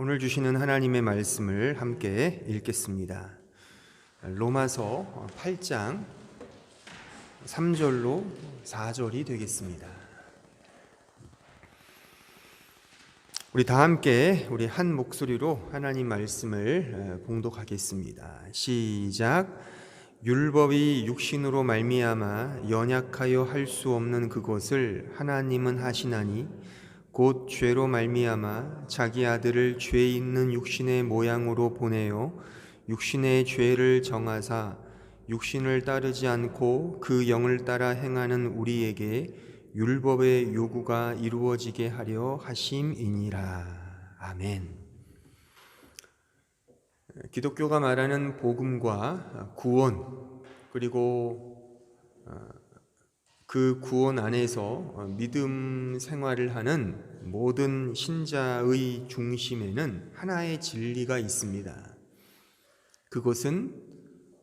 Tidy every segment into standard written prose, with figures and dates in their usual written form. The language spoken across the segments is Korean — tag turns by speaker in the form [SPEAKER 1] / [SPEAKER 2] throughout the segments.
[SPEAKER 1] 오늘 주시는 하나님의 말씀을 함께 읽겠습니다. 로마서 8장 3절로 4절이 되겠습니다. 우리 다 함께 우리 한 목소리로 하나님 말씀을 봉독하겠습니다. 시작. 율법이 육신으로 말미암아 연약하여 할 수 없는 그것을 하나님은 하시나니 곧 죄로 말미암아 자기 아들을 죄 있는 육신의 모양으로 보내어 육신의 죄를 정하사 육신을 따르지 않고 그 영을 따라 행하는 우리에게 율법의 요구가 이루어지게 하려 하심이니라. 아멘. 기독교가 말하는 복음과 구원, 그리고 그 구원 안에서 믿음 생활을 하는 모든 신자의 중심에는 하나의 진리가 있습니다. 그것은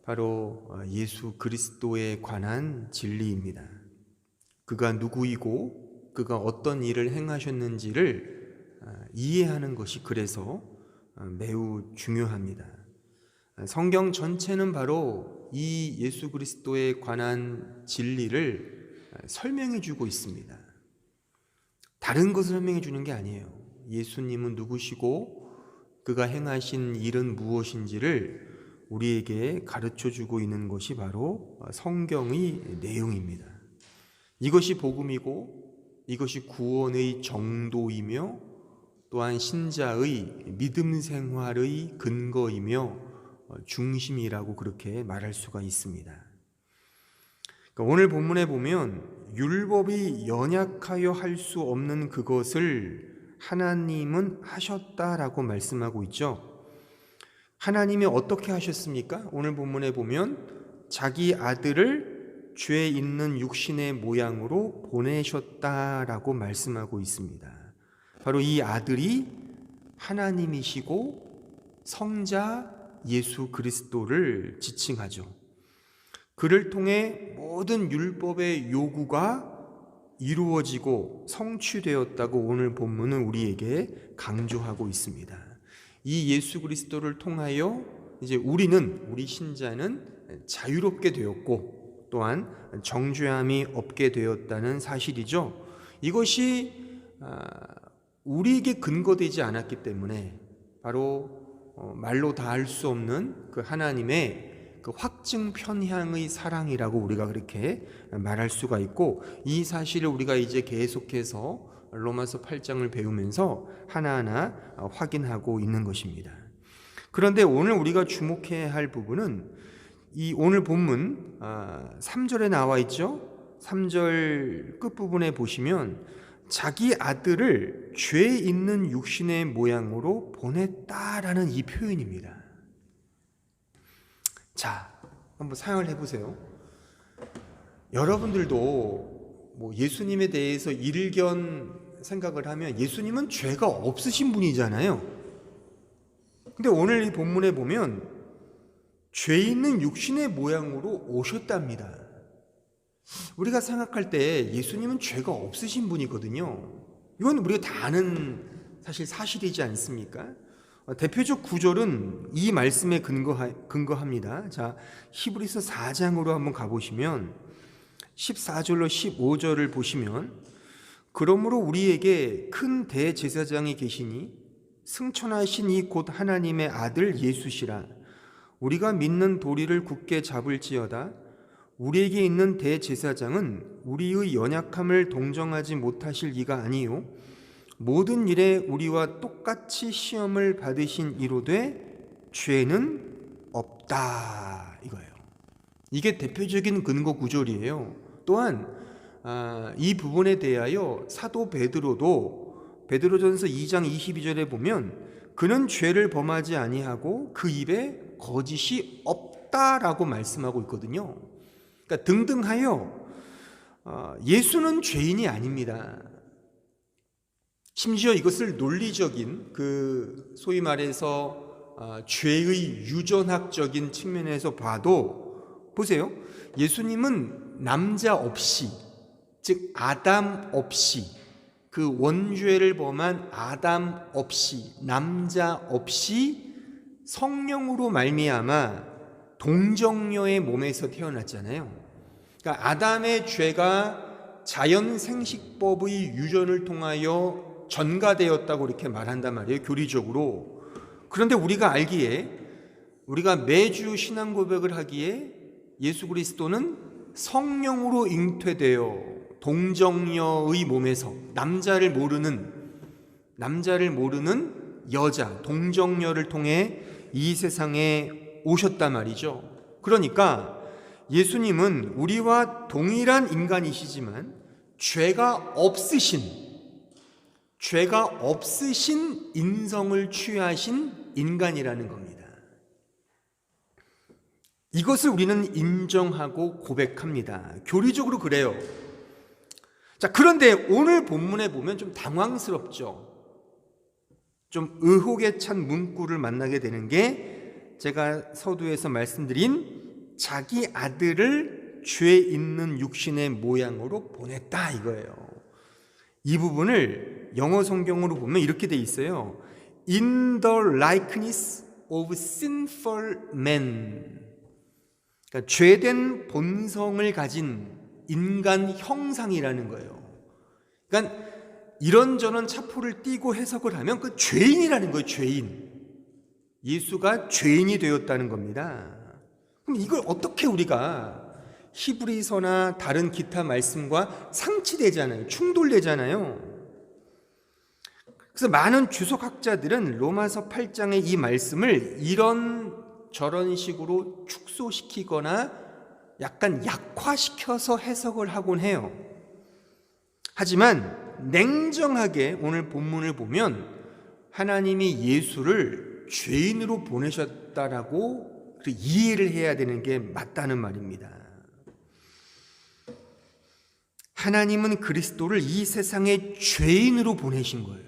[SPEAKER 1] 바로 예수 그리스도에 관한 진리입니다. 그가 누구이고 그가 어떤 일을 행하셨는지를 이해하는 것이 그래서 매우 중요합니다. 성경 전체는 바로 이 예수 그리스도에 관한 진리를 설명해 주고 있습니다. 다른 것을 설명해 주는 게 아니에요. 예수님은 누구시고 그가 행하신 일은 무엇인지를 우리에게 가르쳐 주고 있는 것이 바로 성경의 내용입니다. 이것이 복음이고 이것이 구원의 정도이며 또한 신자의 믿음 생활의 근거이며 중심이라고 그렇게 말할 수가 있습니다. 오늘 본문에 보면 율법이 연약하여 할 수 없는 그것을 하나님은 하셨다라고 말씀하고 있죠. 하나님이 어떻게 하셨습니까? 오늘 본문에 보면 자기 아들을 죄 있는 육신의 모양으로 보내셨다라고 말씀하고 있습니다. 바로 이 아들이 하나님이시고 성자 예수 그리스도를 지칭하죠. 그를 통해 모든 율법의 요구가 이루어지고 성취되었다고 오늘 본문은 우리에게 강조하고 있습니다. 이 예수 그리스도를 통하여 이제 우리 신자는 자유롭게 되었고 또한 정죄함이 없게 되었다는 사실이죠. 이것이 우리에게 근거되지 않았기 때문에 바로 말로 다 할 수 없는 그 하나님의 그 확증 편향의 사랑이라고 우리가 그렇게 말할 수가 있고, 이 사실을 우리가 이제 계속해서 로마서 8장을 배우면서 하나하나 확인하고 있는 것입니다. 그런데 오늘 우리가 주목해야 할 부분은 이 오늘 본문 3절에 나와 있죠. 3절 끝부분에 보시면 자기 아들을 죄 있는 육신의 모양으로 보냈다라는 이 표현입니다. 자, 한번 사용을 해보세요. 여러분들도 예수님에 대해서 일견 생각을 하면 예수님은 죄가 없으신 분이잖아요. 근데 오늘 이 본문에 보면 죄 있는 육신의 모양으로 오셨답니다. 우리가 생각할 때 예수님은 죄가 없으신 분이거든요. 이건 우리가 다 아는 사실이지 않습니까? 대표적 구절은 이 말씀에 근거합니다. 자, 히브리서 4장으로 한번 가보시면 14절로 15절을 보시면 그러므로 우리에게 큰 대제사장이 계시니 승천하신 이 곧 하나님의 아들 예수시라. 우리가 믿는 도리를 굳게 잡을지어다. 우리에게 있는 대제사장은 우리의 연약함을 동정하지 못하실 이가 아니요 모든 일에 우리와 똑같이 시험을 받으신 이로되 죄는 없다, 이거예요. 이게 대표적인 근거 구절이에요. 또한 이 부분에 대하여 사도 베드로도 베드로전서 2장 22절에 보면 그는 죄를 범하지 아니하고 그 입에 거짓이 없다라고 말씀하고 있거든요. 그러니까 등등하여 예수는 죄인이 아닙니다. 심지어 이것을 논리적인 소위 말해서 죄의 유전학적인 측면에서 봐도 보세요. 예수님은 남자 없이, 즉 아담 없이 그 원죄를 범한 아담 없이, 남자 없이 성령으로 말미암아 동정녀의 몸에서 태어났잖아요. 그러니까 아담의 죄가 자연 생식법의 유전을 통하여 전가되었다고 이렇게 말한단 말이에요, 교리적으로. 그런데 우리가 알기에, 우리가 매주 신앙 고백을 하기에 예수 그리스도는 성령으로 잉태되어 동정녀의 몸에서 남자를 모르는 여자, 동정녀를 통해 이 세상에 오셨단 말이죠. 그러니까 예수님은 우리와 동일한 인간이시지만 죄가 없으신 인성을 취하신 인간이라는 겁니다. 이것을 우리는 인정하고 고백합니다. 교리적으로 그래요. 자, 그런데 오늘 본문에 보면 좀 당황스럽죠. 좀 의혹에 찬 문구를 만나게 되는 게, 제가 서두에서 말씀드린 자기 아들을 죄 있는 육신의 모양으로 보냈다, 이거예요. 이 부분을 영어 성경으로 보면 이렇게 돼 있어요. In the likeness of sinful men. 그러니까 죄된 본성을 가진 인간 형상이라는 거예요. 그러니까 이런저런 차포를 띄고 해석을 하면 그 죄인이라는 거예요, 죄인. 예수가 죄인이 되었다는 겁니다. 그럼 이걸 어떻게 우리가 히브리서나 다른 기타 말씀과 상치되잖아요, 충돌되잖아요. 그래서 많은 주석학자들은 로마서 8장의 이 말씀을 저런 식으로 축소시키거나 약간 약화시켜서 해석을 하곤 해요. 하지만 냉정하게 오늘 본문을 보면 하나님이 예수를 죄인으로 보내셨다라고 이해를 해야 되는 게 맞다는 말입니다. 하나님은 그리스도를 이 세상에 죄인으로 보내신 거예요.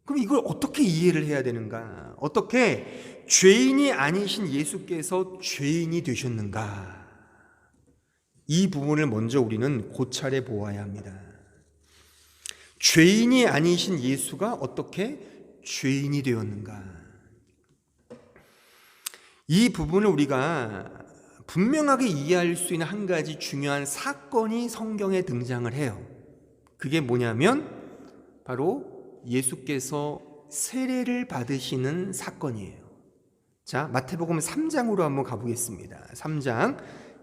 [SPEAKER 1] 그럼 이걸 어떻게 이해를 해야 되는가? 어떻게 죄인이 아니신 예수께서 죄인이 되셨는가? 이 부분을 먼저 우리는 고찰해 보아야 합니다. 죄인이 아니신 예수가 어떻게 죄인이 되었는가? 이 부분을 우리가 분명하게 이해할 수 있는 한 가지 중요한 사건이 성경에 등장을 해요. 그게 뭐냐면 바로 예수께서 세례를 받으시는 사건이에요. 자, 마태복음 3장으로 한번 가보겠습니다. 3장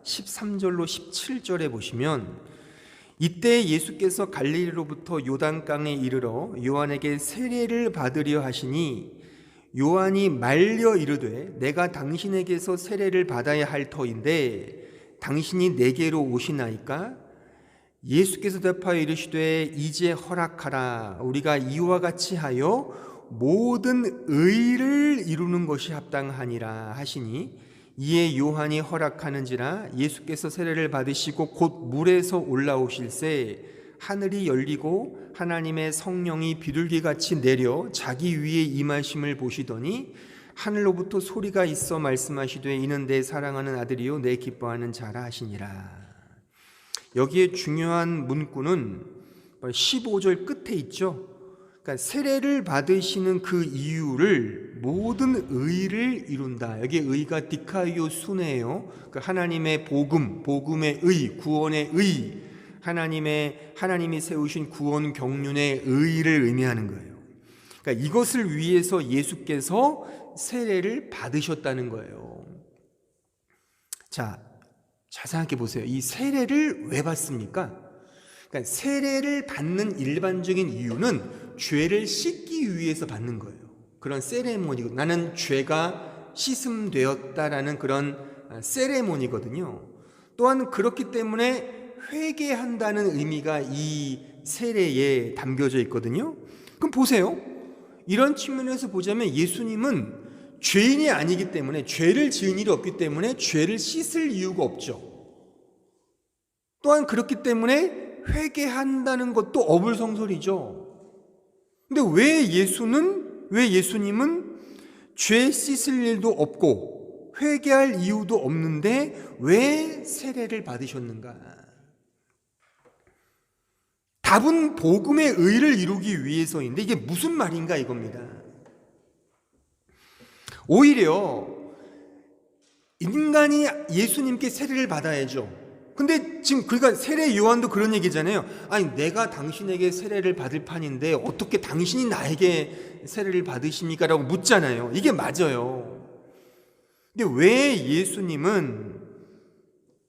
[SPEAKER 1] 13절로 17절에 보시면, 이때 예수께서 갈릴리로부터 요단강에 이르러 요한에게 세례를 받으려 하시니 요한이 말려 이르되 내가 당신에게서 세례를 받아야 할 터인데 당신이 내게로 오시나이까? 예수께서 대답하여 이르시되 이제 허락하라. 우리가 이와 같이 하여 모든 의를 이루는 것이 합당하니라 하시니, 이에 요한이 허락하는지라 예수께서 세례를 받으시고 곧 물에서 올라오실새 하늘이 열리고 하나님의 성령이 비둘기같이 내려 자기 위에 임하심을 보시더니 하늘로부터 소리가 있어 말씀하시되 이는 내 사랑하는 아들이요 내 기뻐하는 자라 하시니라. 여기에 중요한 문구는 15절 끝에 있죠. 그러니까 세례를 받으시는 그 이유를 모든 의를 이룬다. 여기 의가 디카이오 순회예요. 그 하나님의 복음, 복음의 의, 구원의 의, 하나님이 세우신 구원 경륜의 의를 의미하는 거예요. 그러니까 이것을 위해서 예수께서 세례를 받으셨다는 거예요. 자, 잘 생각해 보세요. 이 세례를 왜 받습니까? 그러니까 세례를 받는 일반적인 이유는 죄를 씻기 위해서 받는 거예요. 그런 세레모니, 나는 죄가 씻음되었다라는 그런 세레모니거든요. 또한 그렇기 때문에 회개한다는 의미가 이 세례에 담겨져 있거든요. 그럼 보세요. 이런 측면에서 보자면 예수님은 죄인이 아니기 때문에, 죄를 지은 일이 없기 때문에 죄를 씻을 이유가 없죠. 또한 그렇기 때문에 회개한다는 것도 어불성설이죠. 근데 왜 예수님은 죄 씻을 일도 없고 회개할 이유도 없는데 왜 세례를 받으셨는가? 답은 복음의 의를 이루기 위해서인데 이게 무슨 말인가 이겁니다. 오히려 인간이 예수님께 세례를 받아야죠. 근데 지금 그러니까 세례 요한도 그런 얘기잖아요. 아니 내가 당신에게 세례를 받을 판인데 어떻게 당신이 나에게 세례를 받으십니까? 라고 묻잖아요. 이게 맞아요. 근데 왜 예수님은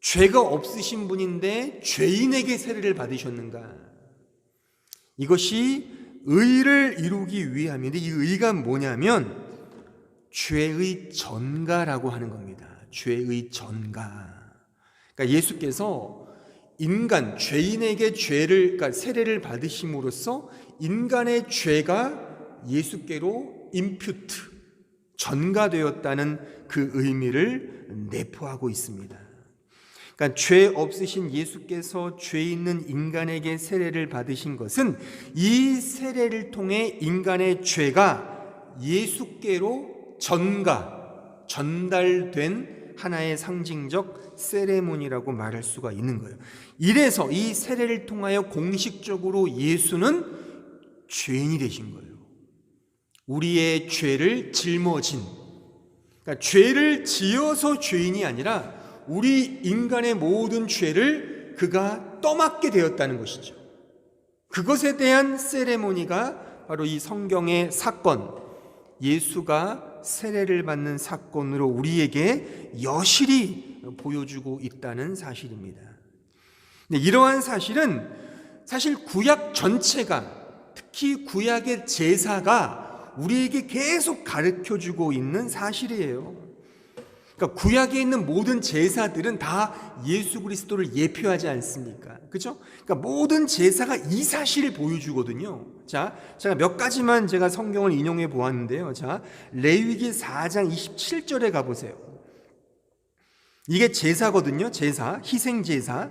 [SPEAKER 1] 죄가 없으신 분인데 죄인에게 세례를 받으셨는가? 이것이 의를 이루기 위함인데 이 의가 뭐냐면 죄의 전가라고 하는 겁니다. 죄의 전가. 그러니까 예수께서 인간, 죄인에게 그러니까 세례를 받으심으로써 인간의 죄가 예수께로 임퓨트, 전가되었다는 그 의미를 내포하고 있습니다. 그러니까 죄 없으신 예수께서 죄 있는 인간에게 세례를 받으신 것은 이 세례를 통해 인간의 죄가 예수께로 전달된 하나의 상징적 세레모니라고 말할 수가 있는 거예요. 이래서 이 세례를 통하여 공식적으로 예수는 죄인이 되신 거예요. 우리의 죄를 짊어진, 그러니까 죄를 지어서 죄인이 아니라 우리 인간의 모든 죄를 그가 떠맡게 되었다는 것이죠. 그것에 대한 세레모니가 바로 이 성경의 사건, 예수가 세례를 받는 사건으로 우리에게 여실히 보여주고 있다는 사실입니다. 이러한 사실은 사실 구약 전체가, 특히 구약의 제사가 우리에게 계속 가르쳐주고 있는 사실이에요. 그러니까 구약에 있는 모든 제사들은 다 예수 그리스도를 예표하지 않습니까? 그렇죠? 그러니까 모든 제사가 이 사실을 보여주거든요. 자, 제가 몇 가지만 제가 성경을 인용해 보았는데요. 자, 레위기 4장 27절에 가보세요. 이게 제사거든요. 제사, 희생 제사.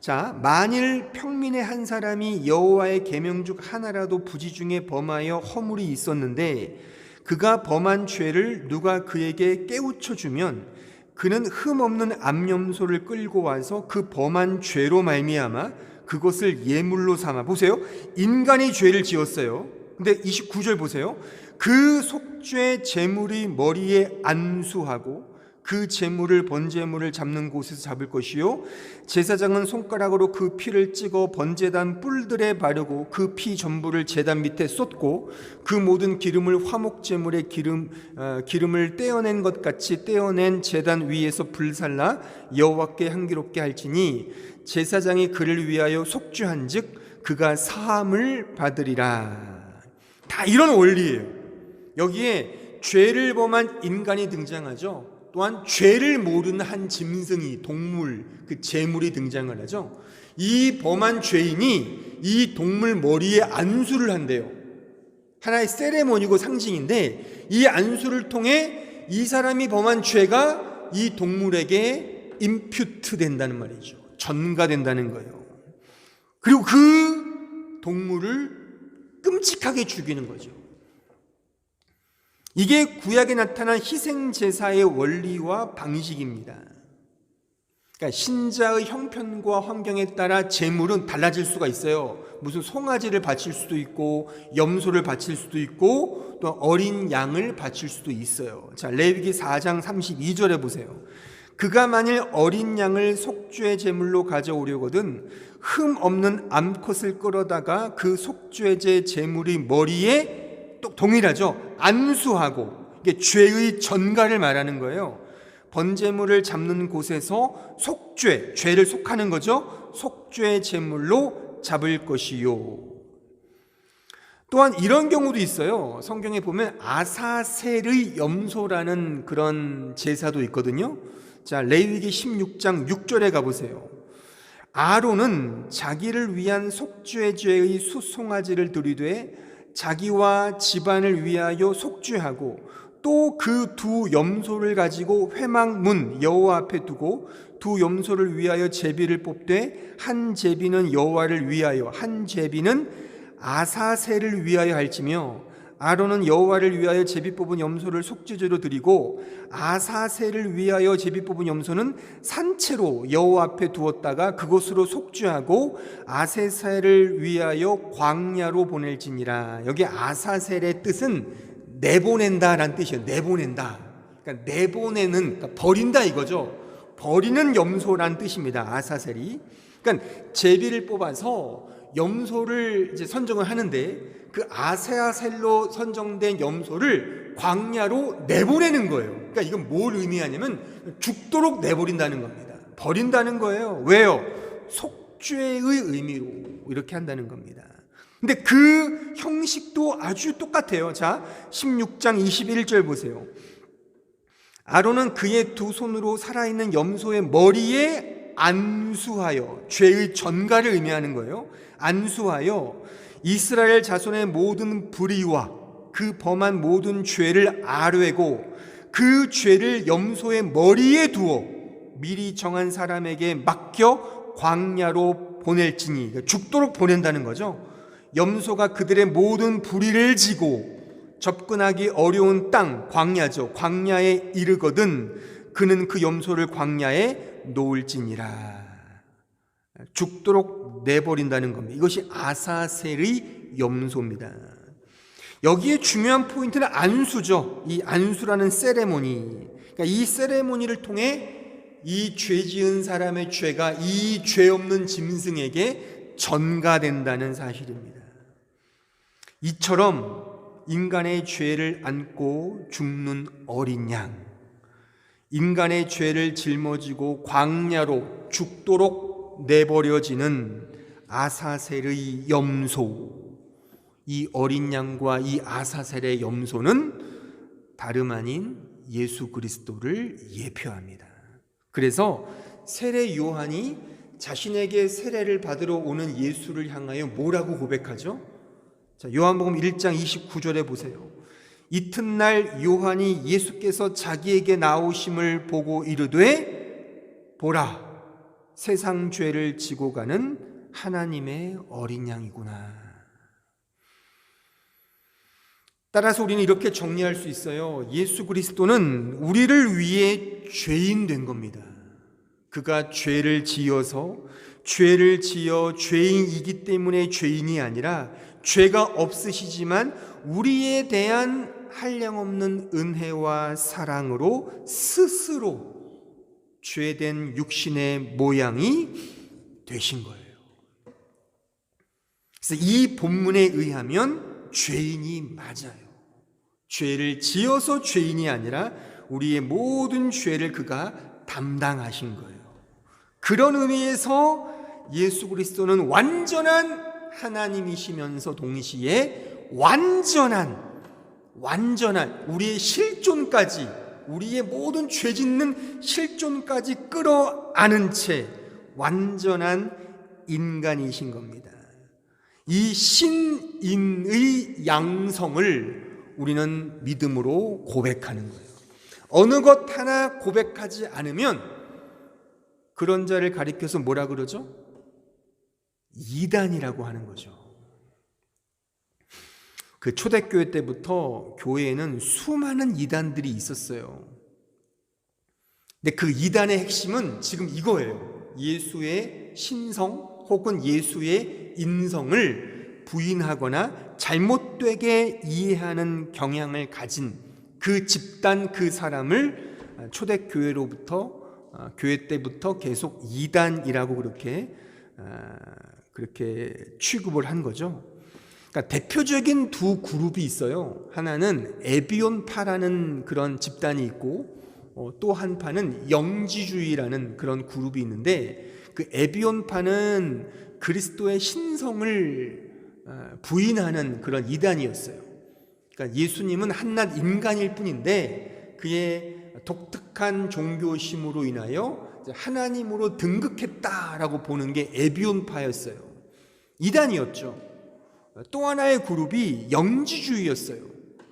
[SPEAKER 1] 자, 만일 평민의 한 사람이 여호와의 계명 중 하나라도 부지 중에 범하여 허물이 있었는데 그가 범한 죄를 누가 그에게 깨우쳐 주면 그는 흠없는 암염소를 끌고 와서 그 범한 죄로 말미암아 그것을 예물로 삼아, 보세요, 인간이 죄를 지었어요. 근데 29절 보세요. 그 속죄 제물이 머리에 안수하고 그 제물을 번제물을 잡는 곳에서 잡을 것이요 제사장은 손가락으로 그 피를 찍어 번제단 뿔들에 바르고 그 피 전부를 제단 밑에 쏟고 그 모든 기름을 화목제물의 기름을 떼어낸 것 같이 떼어낸 제단 위에서 불살라 여호와께 향기롭게 할지니 제사장이 그를 위하여 속죄한즉 그가 사함을 받으리라. 다 이런 원리예요. 여기에 죄를 범한 인간이 등장하죠. 또한 죄를 모르는 한 짐승이, 동물, 그 제물이 등장을 하죠. 이 범한 죄인이 이 동물 머리에 안수를 한대요. 하나의 세레모니고 상징인데 이 안수를 통해 이 사람이 범한 죄가 이 동물에게 임퓨트 된다는 말이죠. 전가된다는 거예요. 그리고 그 동물을 끔찍하게 죽이는 거죠. 이게 구약에 나타난 희생제사의 원리와 방식입니다. 그러니까 신자의 형편과 환경에 따라 제물은 달라질 수가 있어요. 무슨 송아지를 바칠 수도 있고 염소를 바칠 수도 있고 또 어린 양을 바칠 수도 있어요. 자, 레위기 4장 32절에 보세요. 그가 만일 어린 양을 속죄 제물로 가져오려거든 흠 없는 암컷을 끌어다가 그 속죄제 제물이 머리에 또 동일하죠. 안수하고, 이게 죄의 전가를 말하는 거예요. 번제물을 잡는 곳에서 속죄, 죄를 속하는 거죠. 속죄 제물로 잡을 것이요. 또한 이런 경우도 있어요. 성경에 보면 아사셀의 염소라는 그런 제사도 있거든요. 자, 레위기 16장 6절에 가보세요. 아론은 자기를 위한 속죄죄의 수송아지를 드리되 자기와 집안을 위하여 속죄하고 또 그 두 염소를 가지고 회막문 여호와 앞에 두고 두 염소를 위하여 제비를 뽑되 한 제비는 여호와를 위하여 한 제비는 아사셀을 위하여 할지며 아론은 여호와를 위하여 제비 뽑은 염소를 속죄제로 드리고 아사셀을 위하여 제비 뽑은 염소는 산채로 여호와 앞에 두었다가 그곳으로 속죄하고 아사셀을 위하여 광야로 보낼지니라. 여기 아사셀의 뜻은 내보낸다라는 뜻이에요. 내보낸다. 그러니까 내보내는, 그러니까 버린다 이거죠. 버리는 염소란 뜻입니다. 아사셀이. 그러니까 제비를 뽑아서 염소를 이제 선정을 하는데 그 아사셀로 선정된 염소를 광야로 내보내는 거예요. 그러니까 이건 뭘 의미하냐면 죽도록 내버린다는 겁니다. 버린다는 거예요. 왜요? 속죄의 의미로 이렇게 한다는 겁니다. 근데 그 형식도 아주 똑같아요. 자, 16장 21절 보세요. 아론은 그의 두 손으로 살아있는 염소의 머리에 안수하여, 죄의 전가를 의미하는 거예요. 안수하여 이스라엘 자손의 모든 불의와 그 범한 모든 죄를 아뢰고 그 죄를 염소의 머리에 두어 미리 정한 사람에게 맡겨 광야로 보낼지니, 죽도록 보낸다는 거죠. 염소가 그들의 모든 불의를 지고 접근하기 어려운 땅, 광야죠. 광야에 이르거든 그는 그 염소를 광야에 놓을지니라. 죽도록 내버린다는 겁니다. 이것이 아사셀의 염소입니다. 여기에 중요한 포인트는 안수죠. 이 안수라는 세레모니. 그러니까 이 세레모니를 통해 이 죄 지은 사람의 죄가 이 죄 없는 짐승에게 전가된다는 사실입니다. 이처럼 인간의 죄를 안고 죽는 어린 양, 인간의 죄를 짊어지고 광야로 죽도록 내버려지는 아사셀의 염소, 이 어린 양과 이 아사셀의 염소는 다름 아닌 예수 그리스도를 예표합니다. 그래서 세례 요한이 자신에게 세례를 받으러 오는 예수를 향하여 뭐라고 고백하죠? 자, 요한복음 1장 29절에 보세요. 이튿날 요한이 예수께서 자기에게 나오심을 보고 이르되 보라, 세상 죄를 지고 가는 하나님의 어린 양이구나. 따라서 우리는 이렇게 정리할 수 있어요. 예수 그리스도는 우리를 위해 죄인 된 겁니다. 그가 죄를 지어 죄인이기 때문에 죄인이 아니라 죄가 없으시지만 우리에 대한 한량없는 은혜와 사랑으로 스스로 죄된 육신의 모양이 되신 거예요. 그래서 이 본문에 의하면 죄인이 맞아요. 죄를 지어서 죄인이 아니라 우리의 모든 죄를 그가 담당하신 거예요. 그런 의미에서 예수 그리스도는 완전한 하나님이시면서 동시에 완전한 우리의 실존까지, 우리의 모든 죄 짓는 실존까지 끌어안은 채 완전한 인간이신 겁니다. 이 신인의 양성을 우리는 믿음으로 고백하는 거예요. 어느 것 하나 고백하지 않으면 그런 자를 가리켜서 뭐라 그러죠? 이단이라고 하는 거죠. 그 초대교회 때부터 교회에는 수많은 이단들이 있었어요. 근데 그 이단의 핵심은 지금 이거예요. 예수의 신성 혹은 예수의 인성을 부인하거나 잘못되게 이해하는 경향을 가진 그 집단, 그 사람을 초대교회로부터 교회 때부터 계속 이단이라고 그렇게 취급을 한 거죠. 그러니까 대표적인 두 그룹이 있어요. 하나는 에비온파라는 그런 집단이 있고 또 한 파는 영지주의라는 그런 그룹이 있는데, 그 에비온파는 그리스도의 신성을 부인하는 그런 이단이었어요. 그러니까 예수님은 한낱 인간일 뿐인데 그의 독특한 종교심으로 인하여 하나님으로 등극했다라고 보는 게 에비온파였어요. 이단이었죠. 또 하나의 그룹이 영지주의였어요.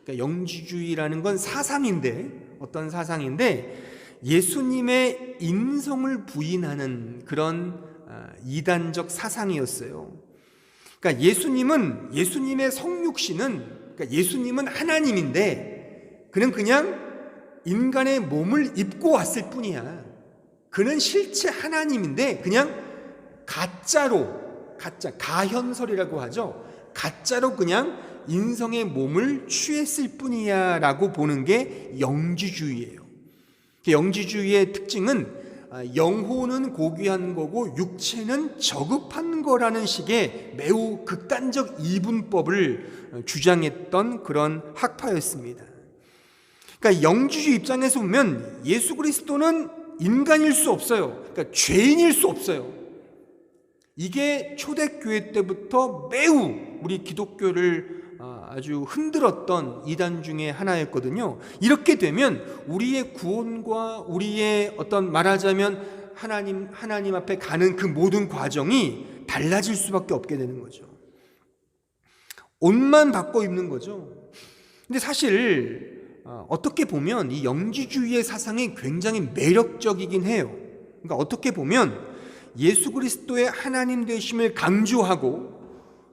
[SPEAKER 1] 그러니까 영지주의라는 건 사상인데, 어떤 사상인데 예수님의 인성을 부인하는 그런 이단적 사상이었어요. 그러니까 예수님의 성육신은 그러니까 예수님은 하나님인데 그는 그냥 인간의 몸을 입고 왔을 뿐이야. 그는 실체 하나님인데 그냥 가현설이라고 하죠. 가짜로 그냥 인성의 몸을 취했을 뿐이야 라고 보는 게 영지주의예요. 영지주의의 특징은 영혼은 고귀한 거고 육체는 저급한 거라는 식의 매우 극단적 이분법을 주장했던 그런 학파였습니다. 그러니까 영지주의 입장에서 보면 예수 그리스도는 인간일 수 없어요. 그러니까 죄인일 수 없어요. 이게 초대교회 때부터 매우 우리 기독교를 아주 흔들었던 이단 중에 하나였거든요. 이렇게 되면 우리의 구원과 우리의 어떤 말하자면 하나님 앞에 가는 그 모든 과정이 달라질 수밖에 없게 되는 거죠. 옷만 바꿔 입는 거죠. 근데 사실 어떻게 보면 이 영지주의의 사상이 굉장히 매력적이긴 해요. 그러니까 어떻게 보면 예수 그리스도의 하나님 되심을 강조하고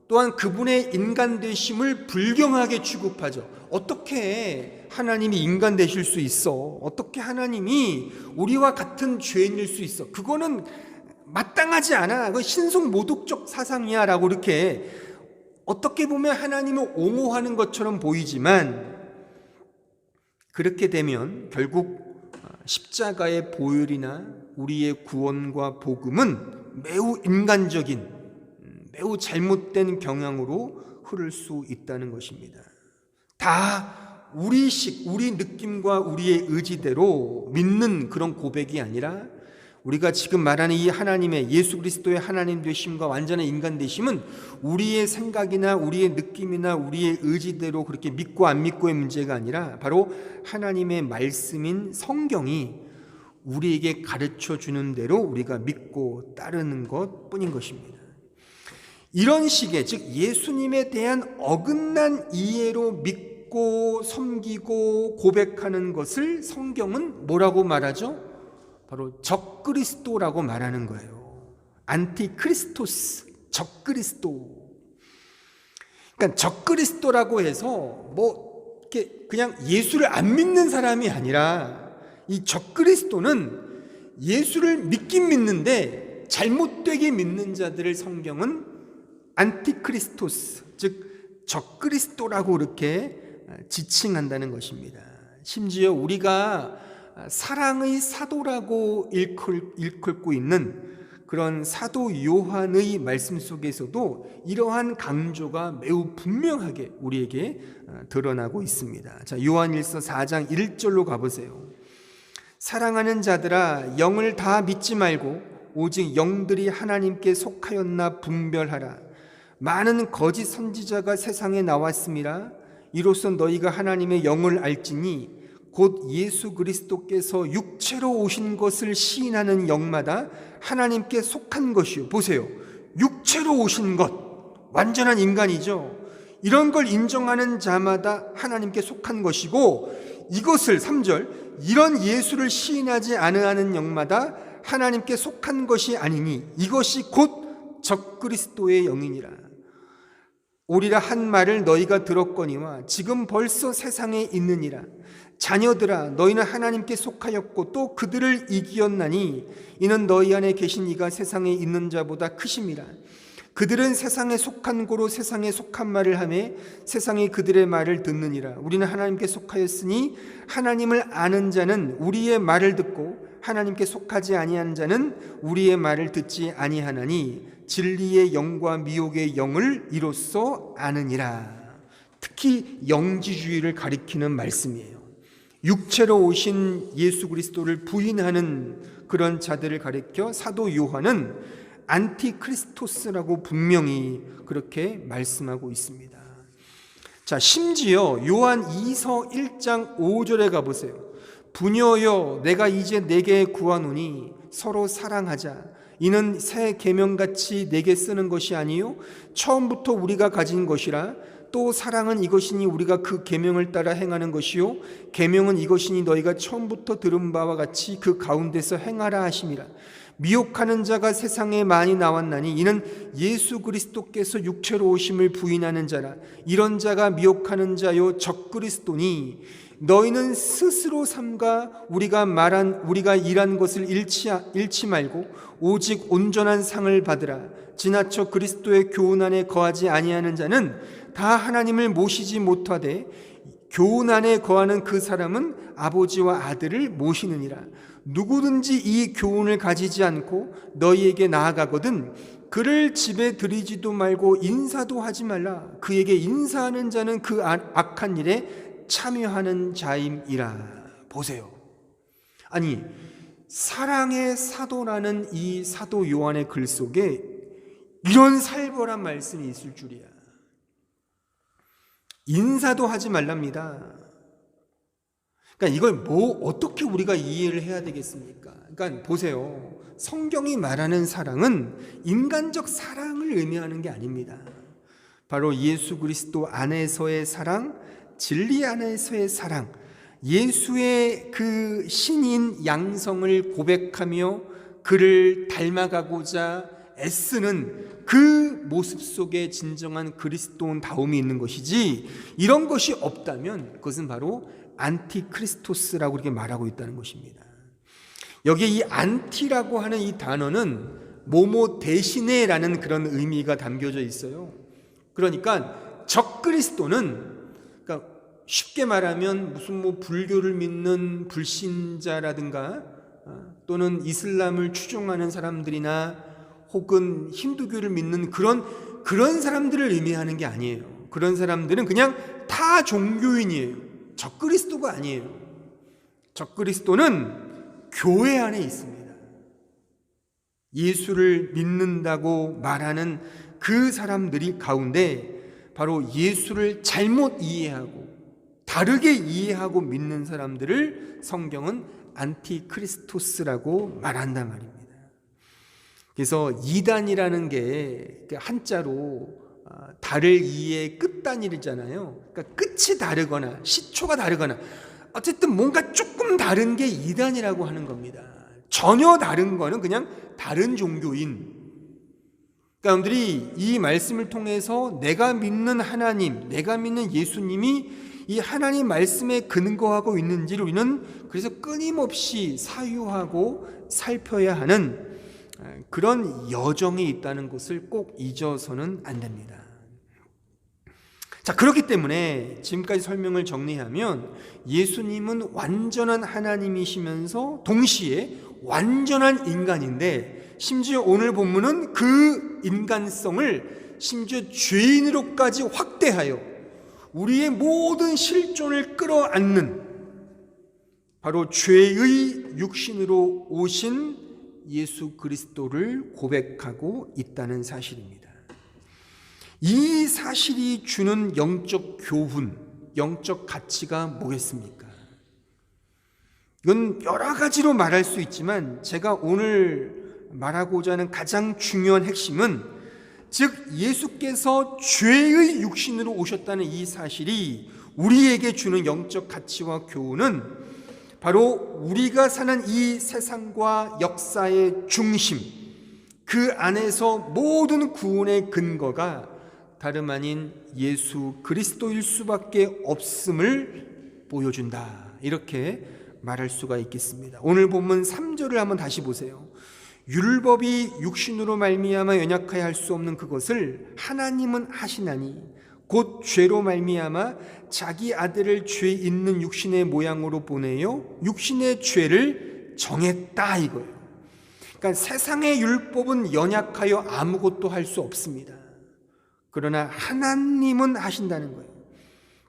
[SPEAKER 1] 또한 그분의 인간 되심을 불경하게 취급하죠. 어떻게 하나님이 인간 되실 수 있어? 어떻게 하나님이 우리와 같은 죄인일 수 있어? 그거는 마땅하지 않아. 그건 신성모독적 사상이야 라고 이렇게 어떻게 보면 하나님을 옹호하는 것처럼 보이지만 그렇게 되면 결국 십자가의 보혈이나 우리의 구원과 복음은 매우 인간적인 매우 잘못된 경향으로 흐를 수 있다는 것입니다. 다 우리식, 우리 느낌과 우리의 의지대로 믿는 그런 고백이 아니라 우리가 지금 말하는 이 하나님의 예수 그리스도의 하나님 되심과 완전한 인간 되심은 우리의 생각이나 우리의 느낌이나 우리의 의지대로 그렇게 믿고 안 믿고의 문제가 아니라 바로 하나님의 말씀인 성경이 우리에게 가르쳐 주는 대로 우리가 믿고 따르는 것 뿐인 것입니다. 이런 식의 즉 예수님에 대한 어긋난 이해로 믿고 섬기고 고백하는 것을 성경은 뭐라고 말하죠? 바로 적그리스도라고 말하는 거예요. 안티크리스토스, 적그리스도. 그러니까 적그리스도라고 해서 뭐 이렇게 그냥 예수를 안 믿는 사람이 아니라 이 적그리스도는 예수를 믿긴 믿는데 잘못되게 믿는 자들을 성경은 안티크리스토스, 즉 적그리스도라고 이렇게 지칭한다는 것입니다. 심지어 우리가 사랑의 사도라고 일컬고 있는 그런 사도 요한의 말씀 속에서도 이러한 강조가 매우 분명하게 우리에게 드러나고 있습니다. 자, 요한일서 4장 1절로 가보세요. 사랑하는 자들아, 영을 다 믿지 말고 오직 영들이 하나님께 속하였나 분별하라. 많은 거짓 선지자가 세상에 나왔음이라. 이로써 너희가 하나님의 영을 알지니 곧 예수 그리스도께서 육체로 오신 것을 시인하는 영마다 하나님께 속한 것이요. 보세요. 육체로 오신 것, 완전한 인간이죠. 이런 걸 인정하는 자마다 하나님께 속한 것이고 이것을 3절 이런 예수를 시인하지 아니하는 영마다 하나님께 속한 것이 아니니 이것이 곧 적그리스도의 영이니라. 오리라 한 말을 너희가 들었거니와 지금 벌써 세상에 있느니라. 자녀들아, 너희는 하나님께 속하였고 또 그들을 이기었나니 이는 너희 안에 계신 이가 세상에 있는 자보다 크심이라. 그들은 세상에 속한 고로 세상에 속한 말을 하매 세상이 그들의 말을 듣느니라. 우리는 하나님께 속하였으니 하나님을 아는 자는 우리의 말을 듣고 하나님께 속하지 아니한 자는 우리의 말을 듣지 아니하나니 진리의 영과 미혹의 영을 이로써 아느니라. 특히 영지주의를 가리키는 말씀이에요. 육체로 오신 예수 그리스도를 부인하는 그런 자들을 가리켜 사도 요한은 안티크리스토스라고 분명히 그렇게 말씀하고 있습니다. 자, 심지어 요한 2서 1장 5절에 가보세요. 부녀여, 내가 이제 내게 구하노니 서로 사랑하자. 이는 새 계명같이 내게 쓰는 것이 아니요 처음부터 우리가 가진 것이라. 또 사랑은 이것이니 우리가 그 계명을 따라 행하는 것이요 계명은 이것이니 너희가 처음부터 들은 바와 같이 그 가운데서 행하라 하심이라. 미혹하는 자가 세상에 많이 나왔나니 이는 예수 그리스도께서 육체로 오심을 부인하는 자라. 이런 자가 미혹하는 자요 적그리스도니 너희는 스스로 삼가 우리가 일한 것을 잃지 말고 오직 온전한 상을 받으라. 지나쳐 그리스도의 교훈 안에 거하지 아니하는 자는 다 하나님을 모시지 못하되 교훈 안에 거하는 그 사람은 아버지와 아들을 모시느니라. 누구든지 이 교훈을 가지지 않고 너희에게 나아가거든 그를 집에 들이지도 말고 인사도 하지 말라. 그에게 인사하는 자는 그 악한 일에 참여하는 자임이라. 보세요. 아니, 사랑의 사도라는 이 사도 요한의 글 속에 이런 살벌한 말씀이 있을 줄이야. 인사도 하지 말랍니다. 그러니까 이걸 어떻게 우리가 이해를 해야 되겠습니까? 그러니까 보세요. 성경이 말하는 사랑은 인간적 사랑을 의미하는 게 아닙니다. 바로 예수 그리스도 안에서의 사랑, 진리 안에서의 사랑, 예수의 그 신인 양성을 고백하며 그를 닮아가고자 애쓰는 그 모습 속에 진정한 그리스도다움이 있는 것이지, 이런 것이 없다면 그것은 바로 안티크리스토스라고 이렇게 말하고 있다는 것입니다. 여기에 이 안티라고 하는 이 단어는 뭐뭐 대신에라는 그런 의미가 담겨져 있어요. 그러니까 적그리스도는, 그러니까 쉽게 말하면 무슨 불교를 믿는 불신자라든가 또는 이슬람을 추종하는 사람들이나 혹은 힌두교를 믿는 그런 사람들을 의미하는 게 아니에요. 그런 사람들은 그냥 다 종교인이에요. 적그리스도가 아니에요. 적그리스도는 교회 안에 있습니다. 예수를 믿는다고 말하는 그 사람들이 가운데 바로 예수를 잘못 이해하고 다르게 이해하고 믿는 사람들을 성경은 안티크리스토스라고 말한단 말입니다. 그래서 이단이라는 게 한자로 달을 이의 끝단일이잖아요. 그러니까 끝이 다르거나 시초가 다르거나 어쨌든 뭔가 조금 다른 게 이단이라고 하는 겁니다. 전혀 다른 거는 그냥 다른 종교인. 그러니까 여러분들이 이 말씀을 통해서 내가 믿는 하나님, 내가 믿는 예수님이 이 하나님 말씀에 근거하고 있는지를 우리는 그래서 끊임없이 사유하고 살펴야 하는 그런 여정이 있다는 것을 꼭 잊어서는 안 됩니다. 자, 그렇기 때문에 지금까지 설명을 정리하면 예수님은 완전한 하나님이시면서 동시에 완전한 인간인데, 심지어 오늘 본문은 그 인간성을 심지어 죄인으로까지 확대하여 우리의 모든 실존을 끌어안는 바로 죄의 육신으로 오신 예수 그리스도를 고백하고 있다는 사실입니다. 이 사실이 주는 영적 교훈, 영적 가치가 뭐겠습니까? 이건 여러 가지로 말할 수 있지만 제가 오늘 말하고자 하는 가장 중요한 핵심은, 즉 예수께서 죄의 육신으로 오셨다는 이 사실이 우리에게 주는 영적 가치와 교훈은 바로 우리가 사는 이 세상과 역사의 중심, 그 안에서 모든 구원의 근거가 다름 아닌 예수 그리스도일 수밖에 없음을 보여준다, 이렇게 말할 수가 있겠습니다. 오늘 본문 3절을 한번 다시 보세요. 율법이 육신으로 말미암아 연약하여 할 수 없는 그것을 하나님은 하시나니 곧 죄로 말미암아 자기 아들을 죄 있는 육신의 모양으로 보내요 육신의 죄를 정했다, 이거예요. 그러니까 세상의 율법은 연약하여 아무것도 할 수 없습니다. 그러나 하나님은 하신다는 거예요.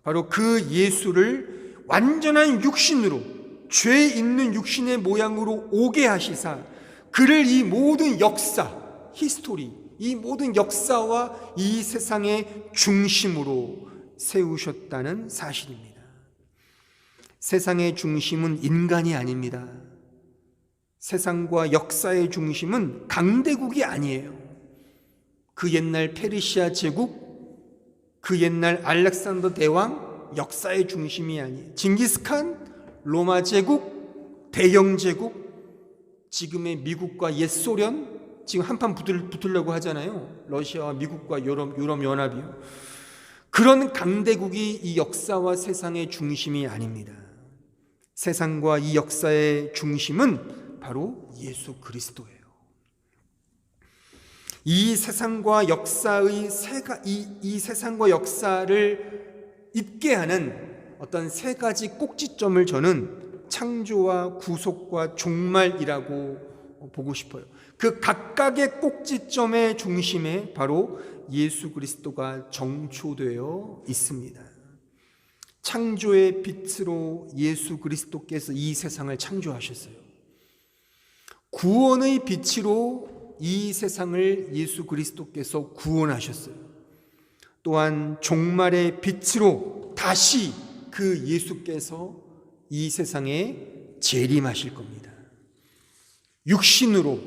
[SPEAKER 1] 바로 그 예수를 완전한 육신으로, 죄 있는 육신의 모양으로 오게 하시사 그를 이 모든 역사, 히스토리, 이 모든 역사와 이 세상의 중심으로 세우셨다는 사실입니다. 세상의 중심은 인간이 아닙니다. 세상과 역사의 중심은 강대국이 아니에요. 그 옛날 페르시아 제국, 그 옛날 알렉산더 대왕 역사의 중심이 아니에요. 징기스칸 로마 제국, 대영 제국, 지금의 미국과 옛 소련, 지금 한판 붙으려고 하잖아요. 러시아와 미국과 유럽 연합이요. 그런 강대국이 이 역사와 세상의 중심이 아닙니다. 세상과 이 역사의 중심은 바로 예수 그리스도예요. 이 세상과 역사의 이 세상과 역사를 잇게 하는 어떤 세 가지 꼭지점을 저는 창조와 구속과 종말이라고 보고 싶어요. 그 각각의 꼭지점의 중심에 바로 예수 그리스도가 정초되어 있습니다. 창조의 빛으로 예수 그리스도께서 이 세상을 창조하셨어요. 구원의 빛으로 이 세상을 예수 그리스도께서 구원하셨어요. 또한 종말의 빛으로 다시 그 예수께서 이 세상에 재림하실 겁니다. 육신으로,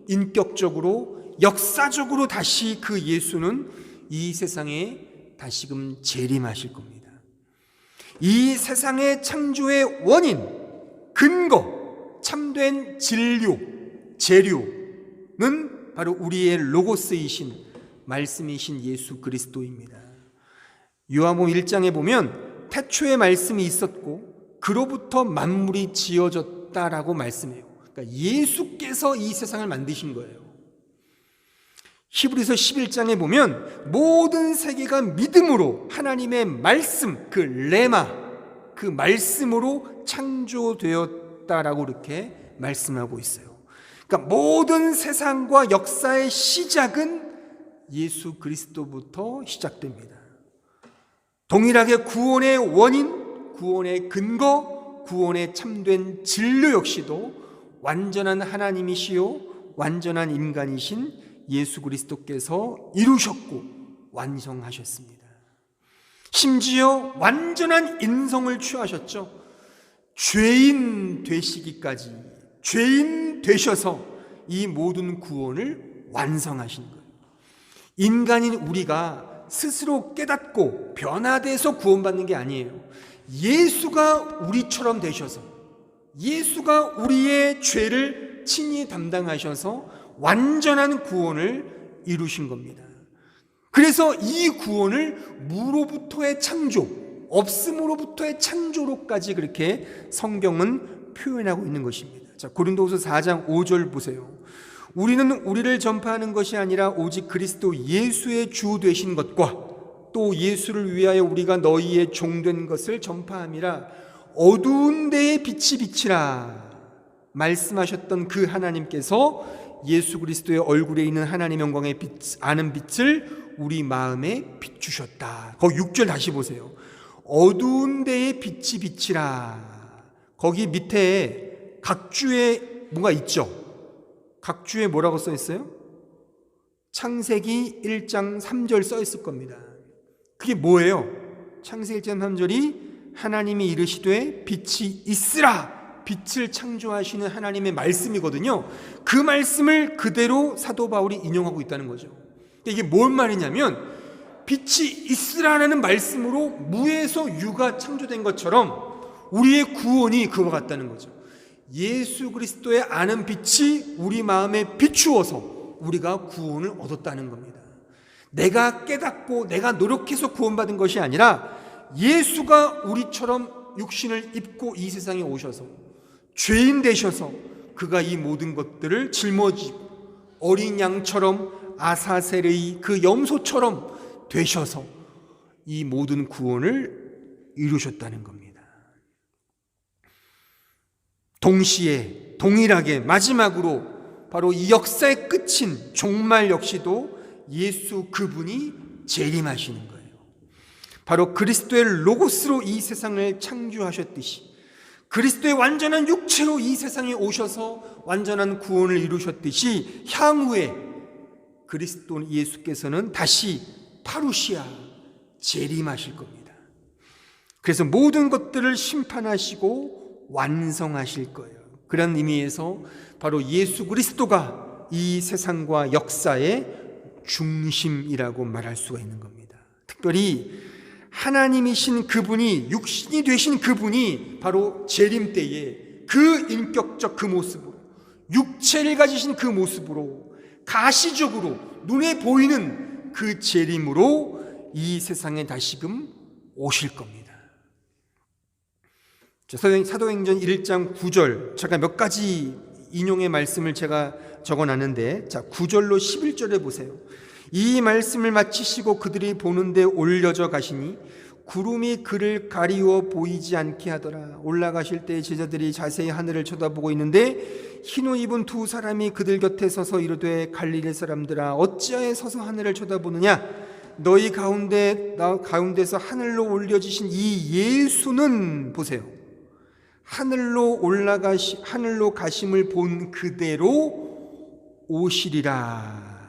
[SPEAKER 1] 인격적으로, 역사적으로 다시 그 예수는 이 세상에 다시금 재림하실 겁니다. 이 세상의 창조의 원인, 근거, 참된 진료, 재료는 바로 우리의 로고스이신 말씀이신 예수 그리스도입니다. 요한복음 1장에 보면 태초에 말씀이 있었고 그로부터 만물이 지어졌다라고 말씀해요. 그러니까 예수께서 이 세상을 만드신 거예요. 히브리서 11장에 보면 모든 세계가 믿음으로 하나님의 말씀, 그 레마, 그 말씀으로 창조되었다라고 이렇게 말씀하고 있어요. 그러니까 모든 세상과 역사의 시작은 예수 그리스도부터 시작됩니다. 동일하게 구원의 원인, 구원의 근거, 구원의 참된 진료 역시도 완전한 하나님이시요 완전한 인간이신 예수 그리스도께서 이루셨고 완성하셨습니다. 심지어 완전한 인성을 취하셨죠. 죄인 되시기까지, 죄인 되셔서 이 모든 구원을 완성하신 거예요. 인간인 우리가 스스로 깨닫고 변화돼서 구원받는 게 아니에요. 예수가 우리처럼 되셔서, 예수가 우리의 죄를 친히 담당하셔서 완전한 구원을 이루신 겁니다. 그래서 이 구원을 무로부터의 창조, 없음으로부터의 창조로까지 그렇게 성경은 표현하고 있는 것입니다. 자, 고린도후서 4장 5절 보세요. 우리는 우리를 전파하는 것이 아니라 오직 그리스도 예수의 주 되신 것과 또 예수를 위하여 우리가 너희의 종된 것을 전파함이라. 어두운 데에 빛이 비치라 말씀하셨던 그 하나님께서 예수 그리스도의 얼굴에 있는 하나님 영광의 빛, 아는 빛을 우리 마음에 비추셨다. 거기 6절 다시 보세요. 어두운 데에 빛이 비치라. 거기 밑에 각주에 뭔가 있죠. 각주에 뭐라고 써 있어요? 창세기 1장 3절 써 있을 겁니다. 그게 뭐예요? 창세기 1장 3절이 하나님이 이르시되 빛이 있으라, 빛을 창조하시는 하나님의 말씀이거든요. 그 말씀을 그대로 사도 바울이 인용하고 있다는 거죠. 이게 뭔 말이냐면 빛이 있으라는 말씀으로 무에서 유가 창조된 것처럼 우리의 구원이 그와 같다는 거죠. 예수 그리스도의 아는 빛이 우리 마음에 비추어서 우리가 구원을 얻었다는 겁니다. 내가 깨닫고 내가 노력해서 구원받은 것이 아니라 예수가 우리처럼 육신을 입고 이 세상에 오셔서 죄인 되셔서 그가 이 모든 것들을 짊어지고 어린 양처럼 아사셀의 그 염소처럼 되셔서 이 모든 구원을 이루셨다는 겁니다. 동시에 동일하게 마지막으로 바로 이 역사의 끝인 종말 역시도 예수 그분이 재림하시는 거예요. 바로 그리스도의 로고스로 이 세상을 창조하셨듯이 그리스도의 완전한 육체로 이 세상에 오셔서 완전한 구원을 이루셨듯이 향후에 그리스도 예수께서는 다시 파루시아 재림하실 겁니다. 그래서 모든 것들을 심판하시고 완성하실 거예요. 그런 의미에서 바로 예수 그리스도가 이 세상과 역사의 중심이라고 말할 수가 있는 겁니다. 특별히 하나님이신 그분이, 육신이 되신 그분이 바로 재림 때에 그 인격적 그 모습으로, 육체를 가지신 그 모습으로, 가시적으로 눈에 보이는 그 재림으로 이 세상에 다시금 오실 겁니다. 사도행전 1장 9절, 잠깐 몇 가지 인용의 말씀을 제가 적어놨는데, 자 9절로 11절에 보세요. 이 말씀을 마치시고 그들이 보는데 올려져 가시니 구름이 그를 가리워 보이지 않게 하더라. 올라가실 때 제자들이 자세히 하늘을 쳐다보고 있는데 흰 옷 입은 두 사람이 그들 곁에 서서 이르되 갈릴리 사람들아 어찌하여 서서 하늘을 쳐다보느냐. 너희 가운데서 하늘로 올려지신 이 예수는 보세요. 하늘로 가심을 본 그대로 오시리라.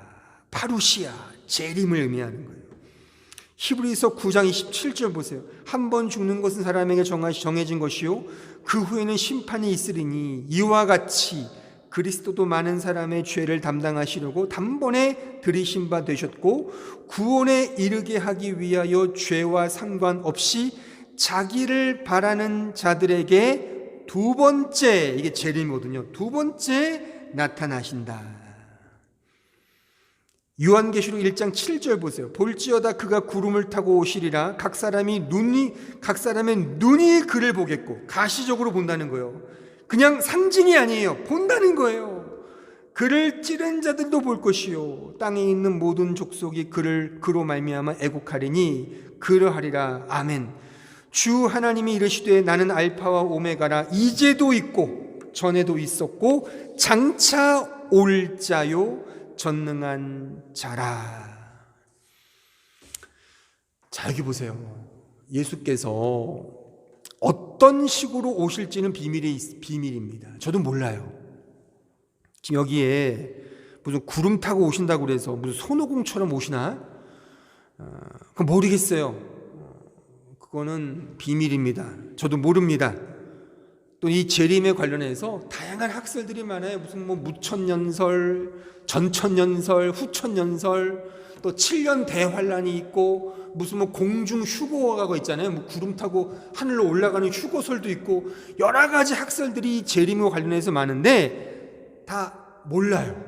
[SPEAKER 1] 파루시아, 재림을 의미하는 거예요. 히브리서 9장 27절 보세요. 한 번 죽는 것은 사람에게 정해진 것이요 그 후에는 심판이 있으리니 이와 같이 그리스도도 많은 사람의 죄를 담당하시려고 단번에 들이신 바 되셨고 구원에 이르게 하기 위하여 죄와 상관없이 자기를 바라는 자들에게 두 번째, 이게 재림이거든요. 두 번째 나타나신다. 요한계시록 1장 7절 보세요. 볼지어다 그가 구름을 타고 오시리라. 각 사람의 눈이 그를 보겠고, 가시적으로 본다는 거예요. 그냥 상징이 아니에요. 본다는 거예요. 그를 찌른 자들도 볼 것이요 땅에 있는 모든 족속이 그로 말미암아 애곡하리니 그러하리라. 아멘. 주 하나님이 이르시되 나는 알파와 오메가라. 이제도 있고 전에도 있었고 장차 올 자요 전능한 자라. 자, 여기 보세요. 예수께서 어떤 식으로 오실지는 비밀입니다. 저도 몰라요. 지금 여기에 무슨 구름 타고 오신다고 그래서 무슨 손오공처럼 오시나? 그건 모르겠어요. 그거는 비밀입니다. 저도 모릅니다. 또 이 재림에 관련해서 다양한 학설들이 많아요. 무슨 무천년설, 전천년설, 후천년설, 또 7년 대환란이 있고 무슨 공중 휴거가 있잖아요. 구름 타고 하늘로 올라가는 휴거설도 있고 여러 가지 학설들이 재림과 관련해서 많은데 다 몰라요.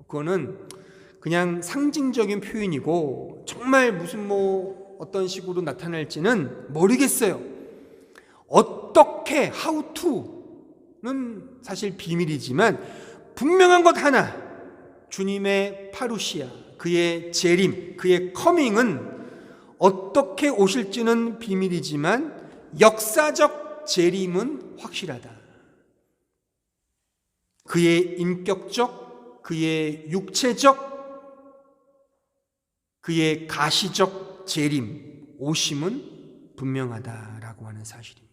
[SPEAKER 1] 그거는 그냥 상징적인 표현이고 정말 무슨 어떤 식으로 나타날지는 모르겠어요. 어떻게, how to는 사실 비밀이지만 분명한 것 하나, 주님의 파루시아, 그의 재림, 그의 커밍은 어떻게 오실지는 비밀이지만 역사적 재림은 확실하다. 그의 인격적, 그의 육체적, 그의 가시적 재림, 오심은 분명하다라고 하는 사실입니다.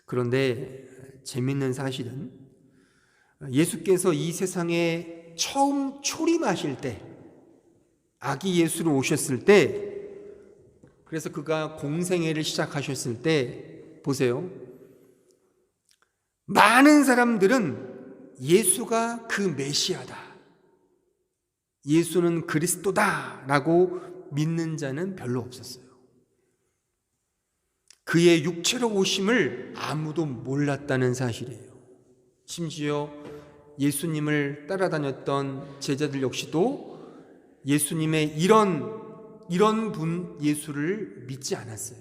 [SPEAKER 1] 그런데 재밌는 사실은 예수께서 이 세상에 처음 초림하실 때, 아기 예수로 오셨을 때, 그래서 그가 공생애를 시작하셨을 때 보세요. 많은 사람들은 예수가 그 메시아다, 예수는 그리스도다 라고 믿는 자는 별로 없었어요. 그의 육체로 오심을 아무도 몰랐다는 사실이에요. 심지어 예수님을 따라다녔던 제자들 역시도 예수님의 이런 분 예수를 믿지 않았어요.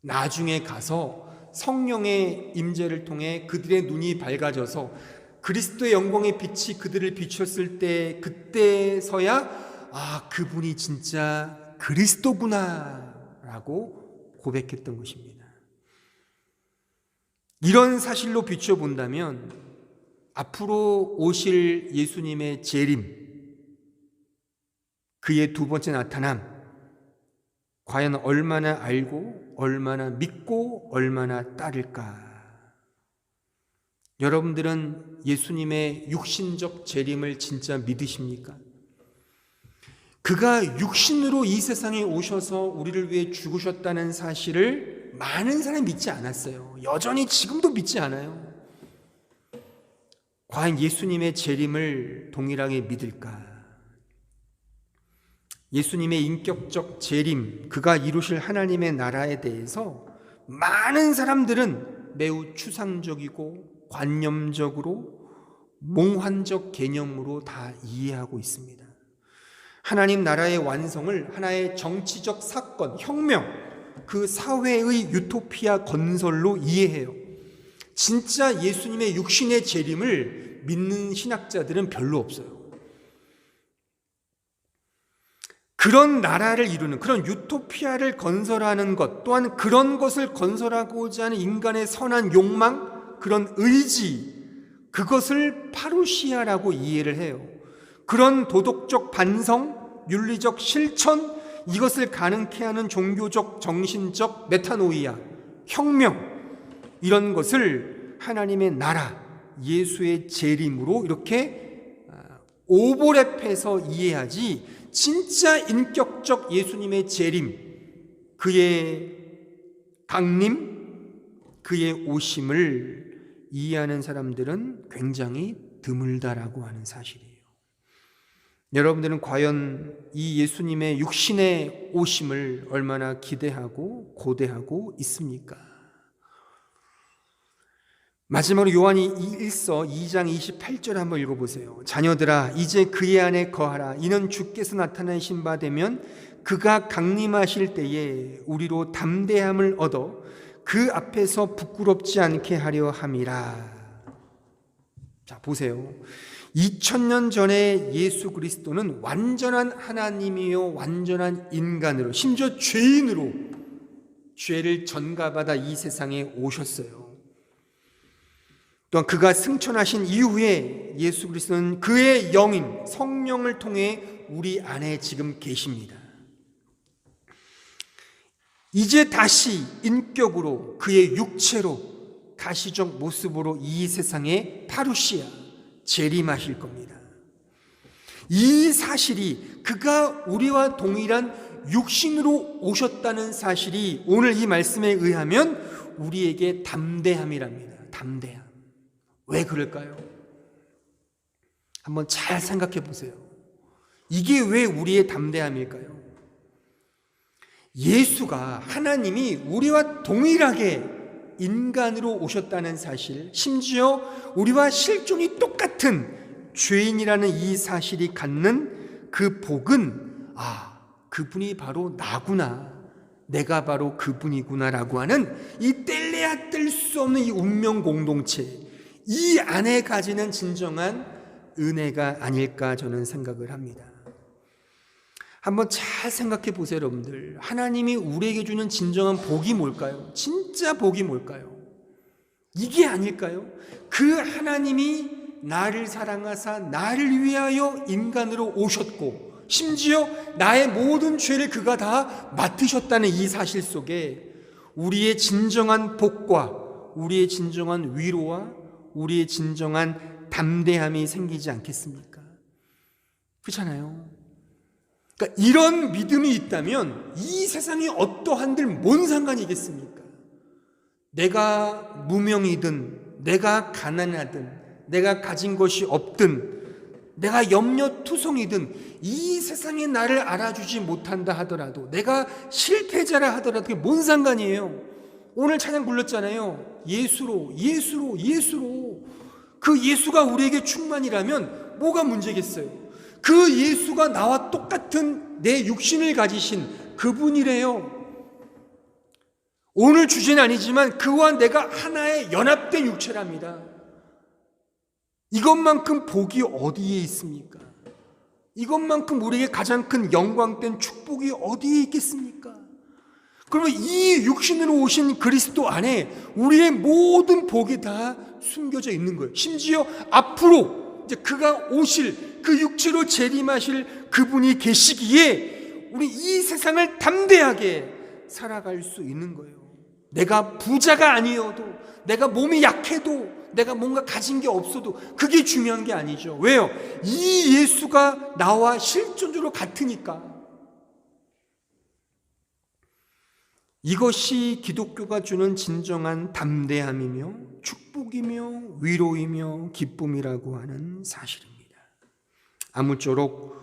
[SPEAKER 1] 나중에 가서 성령의 임재를 통해 그들의 눈이 밝아져서 그리스도의 영광의 빛이 그들을 비췄을 때, 그때서야 그분이 진짜 그리스도구나 라고 고백했던 것입니다. 이런 사실로 비춰본다면 앞으로 오실 예수님의 재림, 그의 두 번째 나타남, 과연 얼마나 알고, 얼마나 믿고, 얼마나 따를까? 여러분들은 예수님의 육신적 재림을 진짜 믿으십니까? 그가 육신으로 이 세상에 오셔서 우리를 위해 죽으셨다는 사실을 많은 사람이 믿지 않았어요. 여전히 지금도 믿지 않아요. 과연 예수님의 재림을 동일하게 믿을까? 예수님의 인격적 재림, 그가 이루실 하나님의 나라에 대해서 많은 사람들은 매우 추상적이고 관념적으로 몽환적 개념으로 다 이해하고 있습니다. 하나님 나라의 완성을 하나의 정치적 사건, 혁명, 그 사회의 유토피아 건설로 이해해요. 진짜 예수님의 육신의 재림을 믿는 신학자들은 별로 없어요. 그런 나라를 이루는, 그런 유토피아를 건설하는 것, 또한 그런 것을 건설하고자 하는 인간의 선한 욕망, 그런 의지, 그것을 파루시아라고 이해를 해요. 그런 도덕적 반성, 윤리적 실천, 이것을 가능케 하는 종교적, 정신적 메타노이아, 혁명, 이런 것을 하나님의 나라, 예수의 재림으로 이렇게 오버랩해서 이해하지, 진짜 인격적 예수님의 재림, 그의 강림, 그의 오심을 이해하는 사람들은 굉장히 드물다라고 하는 사실이에요. 여러분들은 과연 이 예수님의 육신의 오심을 얼마나 기대하고 고대하고 있습니까? 마지막으로 요한이 1서 2장 28절 한번 읽어보세요. 자녀들아, 이제 그의 안에 거하라. 이는 주께서 나타나신 바 되면 그가 강림하실 때에 우리로 담대함을 얻어 그 앞에서 부끄럽지 않게 하려 함이라. 자, 보세요. 2000년 전에 예수 그리스도는 완전한 하나님이요 완전한 인간으로, 심지어 죄인으로 죄를 전가받아 이 세상에 오셨어요. 또한 그가 승천하신 이후에 예수 그리스도는 그의 영인 성령을 통해 우리 안에 지금 계십니다. 이제 다시 인격으로 그의 육체로 가시적 모습으로 이 세상에 파루시아 재림하실 겁니다. 이 사실이 그가 우리와 동일한 육신으로 오셨다는 사실이 오늘 이 말씀에 의하면 우리에게 담대함이랍니다. 담대함. 왜 그럴까요? 한번 잘 생각해 보세요. 이게 왜 우리의 담대함일까요? 예수가, 하나님이 우리와 동일하게 인간으로 오셨다는 사실, 심지어 우리와 실존이 똑같은 죄인이라는 이 사실이 갖는 그 복은, 그분이 바로 나구나, 내가 바로 그분이구나라고 하는 이 뗄래야 뗄 수 없는 이 운명 공동체, 이 안에 가지는 진정한 은혜가 아닐까 저는 생각을 합니다. 한번 잘 생각해 보세요, 여러분들. 하나님이 우리에게 주는 진정한 복이 뭘까요? 진짜 복이 뭘까요? 이게 아닐까요? 그 하나님이 나를 사랑하사 나를 위하여 인간으로 오셨고, 심지어 나의 모든 죄를 그가 다 맡으셨다는 이 사실 속에 우리의 진정한 복과 우리의 진정한 위로와 우리의 진정한 담대함이 생기지 않겠습니까? 그렇잖아요. 그러니까 이런 믿음이 있다면 이 세상이 어떠한들 뭔 상관이겠습니까? 내가 무명이든 내가 가난하든 내가 가진 것이 없든 내가 염려투성이든 이 세상에 나를 알아주지 못한다 하더라도, 내가 실패자라 하더라도 그게 뭔 상관이에요? 오늘 찬양 불렀잖아요. 예수로, 예수로, 예수로. 그 예수가 우리에게 충만이라면 뭐가 문제겠어요? 그 예수가 나와 똑같은 내 육신을 가지신 그분이래요. 오늘 주제는 아니지만 그와 내가 하나의 연합된 육체랍니다. 이것만큼 복이 어디에 있습니까? 이것만큼 우리에게 가장 큰 영광된 축복이 어디에 있겠습니까? 그러면 이 육신으로 오신 그리스도 안에 우리의 모든 복이 다 숨겨져 있는 거예요. 심지어 앞으로 이제 그가 오실, 그 육체로 재림하실 그분이 계시기에 우리 이 세상을 담대하게 살아갈 수 있는 거예요. 내가 부자가 아니어도, 내가 몸이 약해도, 내가 뭔가 가진 게 없어도 그게 중요한 게 아니죠. 왜요? 이 예수가 나와 실존적으로 같으니까. 이것이 기독교가 주는 진정한 담대함이며 축복이며 위로이며 기쁨이라고 하는 사실입니다. 아무쪼록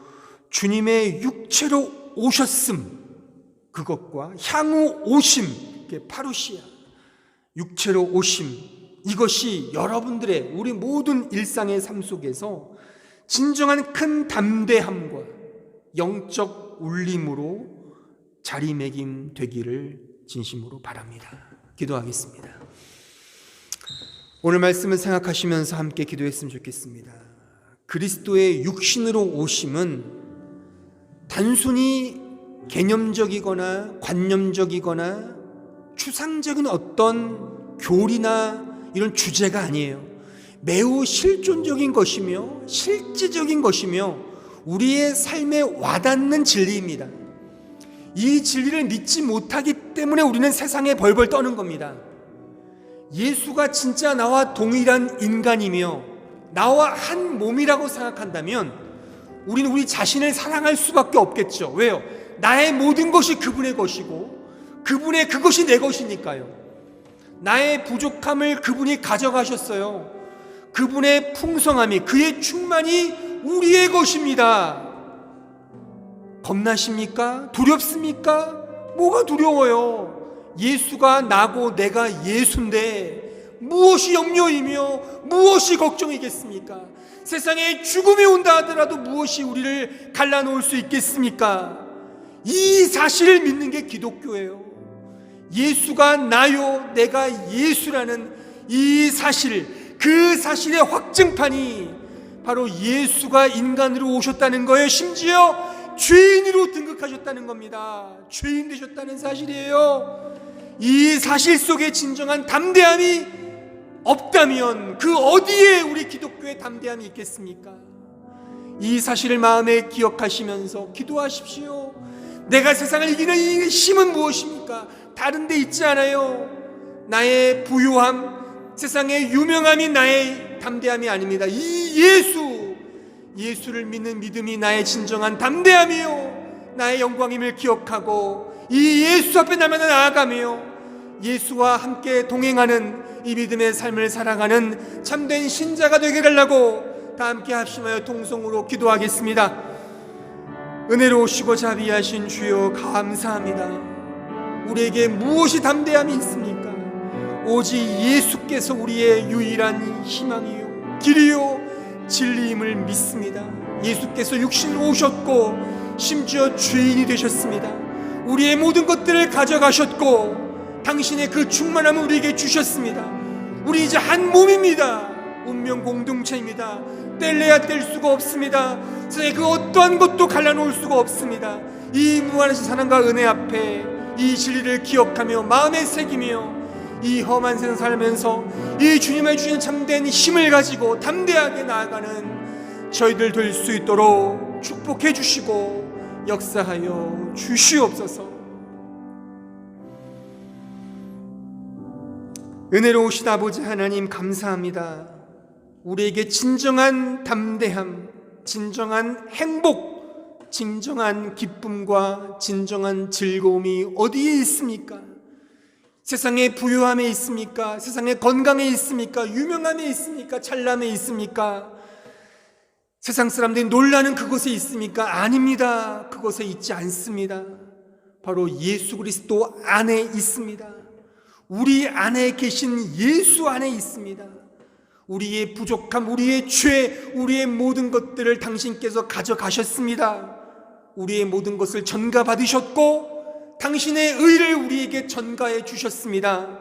[SPEAKER 1] 주님의 육체로 오셨음, 그것과 향후 오심, 파루시아, 육체로 오심, 이것이 여러분들의, 우리 모든 일상의 삶 속에서 진정한 큰 담대함과 영적 울림으로 자리매김되기를 진심으로 바랍니다. 기도하겠습니다. 오늘 말씀을 생각하시면서 함께 기도했으면 좋겠습니다. 그리스도의 육신으로 오심은 단순히 개념적이거나 관념적이거나 추상적인 어떤 교리나 이런 주제가 아니에요. 매우 실존적인 것이며 실제적인 것이며 우리의 삶에 와닿는 진리입니다. 이 진리를 믿지 못하기 때문에 우리는 세상에 벌벌 떠는 겁니다. 예수가 진짜 나와 동일한 인간이며 나와 한 몸이라고 생각한다면 우리는 우리 자신을 사랑할 수밖에 없겠죠. 왜요? 나의 모든 것이 그분의 것이고 그분의 그것이 내 것이니까요. 나의 부족함을 그분이 가져가셨어요. 그분의 풍성함이, 그의 충만이 우리의 것입니다. 겁나십니까? 두렵습니까? 뭐가 두려워요? 예수가 나고 내가 예수인데 무엇이 염려이며 무엇이 걱정이겠습니까? 세상에 죽음이 온다 하더라도 무엇이 우리를 갈라놓을 수 있겠습니까? 이 사실을 믿는 게 기독교예요. 예수가 나요, 내가 예수라는 이 사실, 그 사실의 확증판이 바로 예수가 인간으로 오셨다는 거예요. 심지어 죄인으로 등극하셨다는 겁니다. 죄인 되셨다는 사실이에요. 이 사실 속에 진정한 담대함이 없다면 그 어디에 우리 기독교의 담대함이 있겠습니까? 이 사실을 마음에 기억하시면서 기도하십시오. 내가 세상을 이기는 이 힘은 무엇입니까? 다른 데 있지 않아요. 나의 부유함, 세상의 유명함이 나의 담대함이 아닙니다. 이 예수를 믿는 믿음이 나의 진정한 담대함이요, 나의 영광임을 기억하고 이 예수 앞에 날마다 나아가며 예수와 함께 동행하는 이 믿음의 삶을 살아가는 참된 신자가 되게 하려고 다 함께 합심하여 통성으로 기도하겠습니다. 은혜로우시고 자비하신 주여 감사합니다. 우리에게 무엇이 담대함이 있습니까? 오직 예수께서 우리의 유일한 희망이요 길이요 진리임을 믿습니다. 예수께서 육신으로 오셨고 심지어 죄인이 되셨습니다. 우리의 모든 것들을 가져가셨고 당신의 그 충만함을 우리에게 주셨습니다. 우리 이제 한 몸입니다. 운명 공동체입니다. 뗄래야 뗄 수가 없습니다. 세상에 그 어떠한 것도 갈라놓을 수가 없습니다. 이 무한하신 사랑과 은혜 앞에 이 진리를 기억하며 마음에 새기며 이 험한 세상 살면서 이 주님의 주신 참된 힘을 가지고 담대하게 나아가는 저희들 될 수 있도록 축복해 주시고 역사하여 주시옵소서. 은혜로우신 아버지 하나님 감사합니다. 우리에게 진정한 담대함, 진정한 행복, 진정한 기쁨과 진정한 즐거움이 어디에 있습니까? 세상의 부유함에 있습니까? 세상의 건강에 있습니까? 유명함에 있습니까? 찬란함에 있습니까? 세상 사람들이 놀라는 그곳에 있습니까? 아닙니다. 그곳에 있지 않습니다. 바로 예수 그리스도 안에 있습니다. 우리 안에 계신 예수 안에 있습니다. 우리의 부족함, 우리의 죄, 우리의 모든 것들을 당신께서 가져가셨습니다. 우리의 모든 것을 전가받으셨고 당신의 의를 우리에게 전가해 주셨습니다.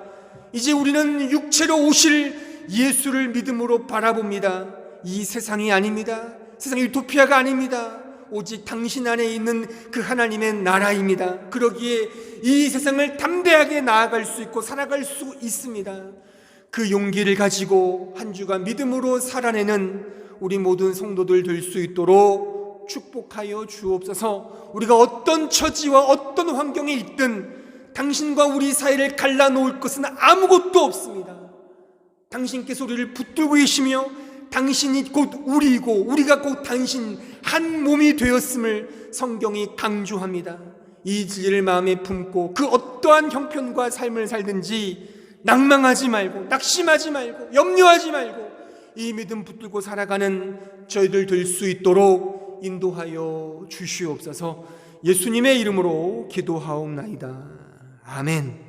[SPEAKER 1] 이제 우리는 육체로 오실 예수를 믿음으로 바라봅니다. 이 세상이 아닙니다. 세상의 유토피아가 아닙니다. 오직 당신 안에 있는 그 하나님의 나라입니다. 그러기에 이 세상을 담대하게 나아갈 수 있고 살아갈 수 있습니다. 그 용기를 가지고 한 주간 믿음으로 살아내는 우리 모든 성도들 될 수 있도록 축복하여 주옵소서. 우리가 어떤 처지와 어떤 환경에 있든 당신과 우리 사이를 갈라놓을 것은 아무것도 없습니다. 당신께서 우리를 붙들고 계시며 당신이 곧 우리이고 우리가 곧 당신 한 몸이 되었음을 성경이 강조합니다. 이 진리를 마음에 품고 그 어떠한 형편과 삶을 살든지 낭망하지 말고 낙심하지 말고 염려하지 말고 이 믿음 붙들고 살아가는 저희들 될 수 있도록 인도하여 주시옵소서. 예수님의 이름으로 기도하옵나이다. 아멘.